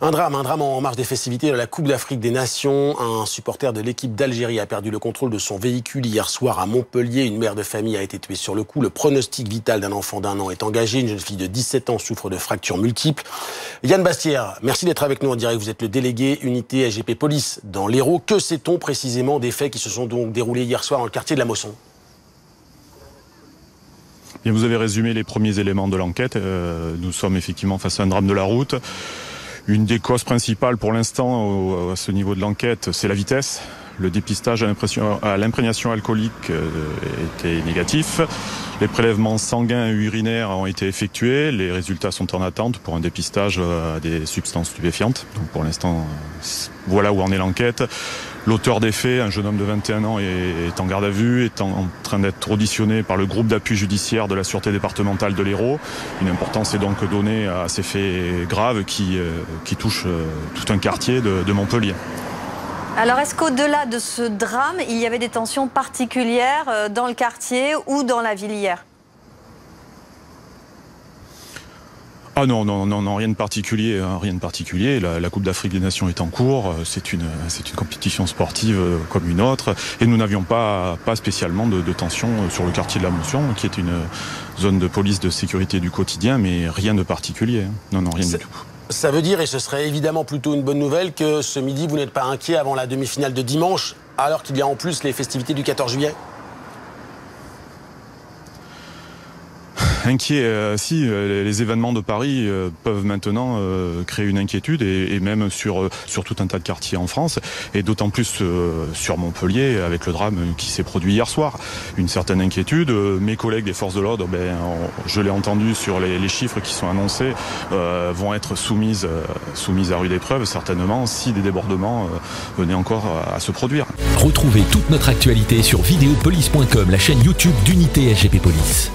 Un drame en marge des festivités de la Coupe d'Afrique des Nations. Un supporter de l'équipe d'Algérie a perdu le contrôle de son véhicule hier soir à Montpellier. Une mère de famille a été tuée sur le coup. Le pronostic vital d'un enfant d'1 an est engagé. Une jeune fille de 17 ans souffre de fractures multiples. Yann Bastière, merci d'être avec nous en direct. Vous êtes le délégué unité SGP Police dans l'Hérault. Que sait-on précisément des faits qui se sont donc déroulés hier soir dans le quartier de la Mosson ? Bien, vous avez résumé les premiers éléments de l'enquête. Nous sommes effectivement face à un drame de la route. Une des causes principales pour l'instant à ce niveau de l'enquête, c'est la vitesse. Le dépistage à l'imprégnation alcoolique était négatif. Les prélèvements sanguins et urinaires ont été effectués. Les résultats sont en attente pour un dépistage à des substances stupéfiantes. Donc pour l'instant, voilà où en est l'enquête. L'auteur des faits, un jeune homme de 21 ans, est en garde à vue, est en train d'être auditionné par le groupe d'appui judiciaire de la Sûreté départementale de l'Hérault. Une importance est donc donnée à ces faits graves qui touchent tout un quartier de Montpellier. Alors, est-ce qu'au-delà de ce drame, il y avait des tensions particulières dans le quartier ou dans la ville hier ? Ah non, rien de particulier. La Coupe d'Afrique des Nations est en cours. C'est une compétition sportive comme une autre. Et nous n'avions pas spécialement de tension sur le quartier de la Mosson, qui est une zone de police de sécurité du quotidien, mais rien de particulier. Non, rien du tout. Ça veut dire, et ce serait évidemment plutôt une bonne nouvelle, que ce midi, vous n'êtes pas inquiet avant la demi-finale de dimanche, alors qu'il y a en plus les festivités du 14 juillet ? Inquiet, si, les événements de Paris peuvent maintenant créer une inquiétude et même sur tout un tas de quartiers en France, et d'autant plus sur Montpellier avec le drame qui s'est produit hier soir. Une certaine inquiétude. Mes collègues des forces de l'ordre, je l'ai entendu sur les chiffres qui sont annoncés, vont être soumises à rude épreuve certainement si des débordements venaient encore à se produire. Retrouvez toute notre actualité sur videopolice.com, la chaîne YouTube d'Unité SGP Police.